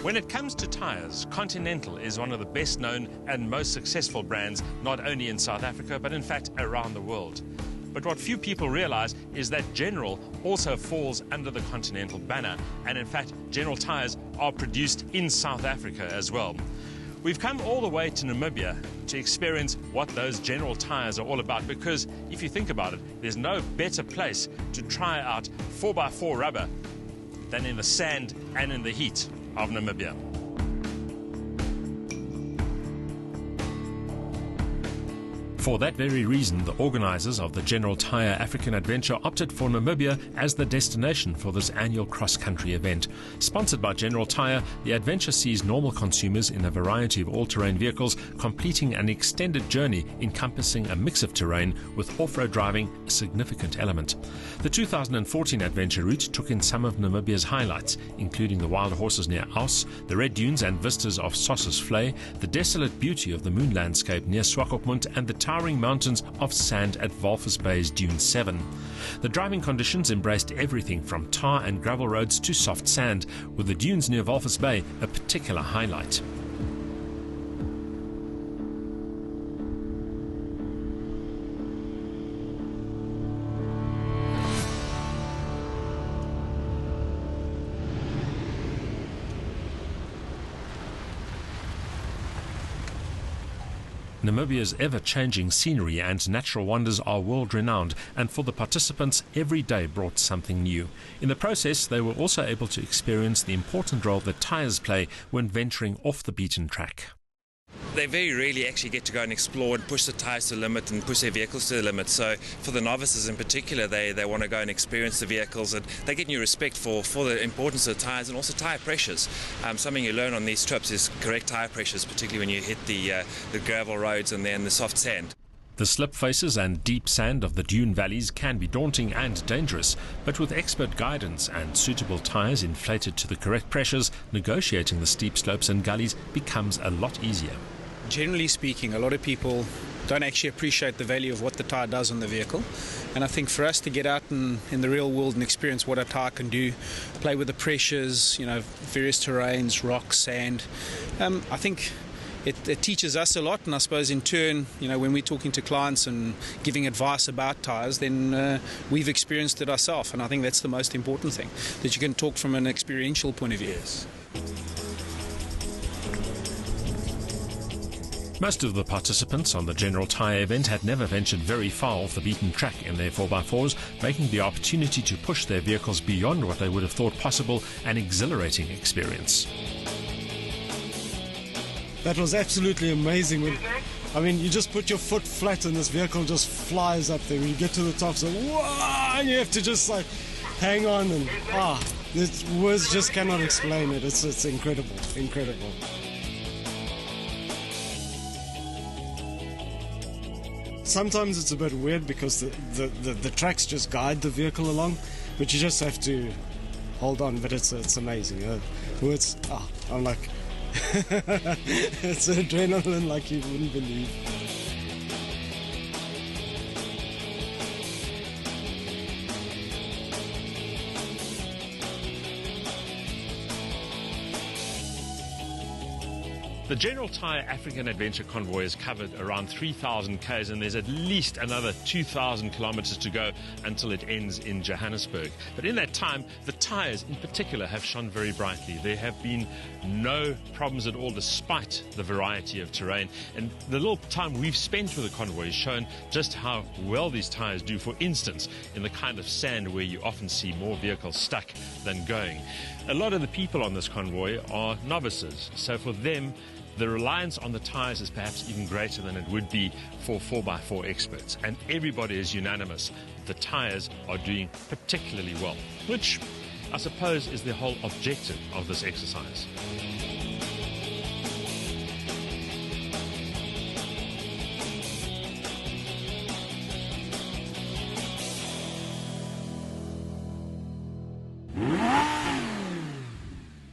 When it comes to tyres, Continental is one of the best known and most successful brands, not only in South Africa, but in fact around the world. But what few people realize is that General also falls under the Continental banner, and in fact, General tyres are produced in South Africa as well. We've come all the way to Namibia to experience what those General tyres are all about, because if you think about it, there's no better place to try out 4x4 rubber than in the sand and in the heat of Namibia. For that very reason, the organisers of the General Tyre African Adventure opted for Namibia as the destination for this annual cross-country event. Sponsored by General Tyre, the adventure sees normal consumers in a variety of all-terrain vehicles completing an extended journey encompassing a mix of terrain, with off-road driving a significant element. The 2014 adventure route took in some of Namibia's highlights, including the wild horses near Aus, the red dunes and vistas of Sossusvlei, the desolate beauty of the moon landscape near Swakopmund, and the towering mountains of sand at Walvis Bay's Dune 7. The driving conditions embraced everything from tar and gravel roads to soft sand, with the dunes near Walvis Bay a particular highlight. Namibia's ever-changing scenery and natural wonders are world-renowned, and for the participants, every day brought something new. In the process, they were also able to experience the important role that tyres play when venturing off the beaten track. They very rarely actually get to go and explore and push the tyres to the limit and push their vehicles to the limit. So for the novices in particular, they want to go and experience the vehicles, and they get new respect for the importance of the tyres and also tyre pressures. Something you learn on these trips is correct tyre pressures, particularly when you hit the gravel roads and then the soft sand. The slip faces and deep sand of the dune valleys can be daunting and dangerous, but with expert guidance and suitable tyres inflated to the correct pressures, negotiating the steep slopes and gullies becomes a lot easier. Generally speaking, a lot of people don't actually appreciate the value of what the tyre does on the vehicle. And I think for us to get out in the real world and experience what a tyre can do, play with the pressures, various terrains, rocks, sand, I think it teaches us a lot. And I suppose in turn, when we're talking to clients and giving advice about tyres, then we've experienced it ourselves. And I think that's the most important thing, that you can talk from an experiential point of view. Yes. Most of the participants on the General Tyre event had never ventured very far off the beaten track in their 4x4s, making the opportunity to push their vehicles beyond what they would have thought possible an exhilarating experience. That was absolutely amazing. You just put your foot flat and this vehicle just flies up there. When you get to the top, so whoa, and you have to just hang on, and words just cannot explain it. It's incredible, incredible. Sometimes it's a bit weird because the tracks just guide the vehicle along, but you just have to hold on. But it's amazing. I'm like, it's adrenaline like you wouldn't believe. The General Tyre African Adventure Convoy has covered around 3,000 k's, and there's at least another 2,000 kilometers to go until it ends in Johannesburg. But in that time, the tyres in particular have shone very brightly. There have been no problems at all, despite the variety of terrain. And the little time we've spent with the convoy has shown just how well these tyres do, for instance, in the kind of sand where you often see more vehicles stuck than going. A lot of the people on this convoy are novices, so for them, the reliance on the tyres is perhaps even greater than it would be for 4x4 experts. And everybody is unanimous. The tyres are doing particularly well, which I suppose is the whole objective of this exercise.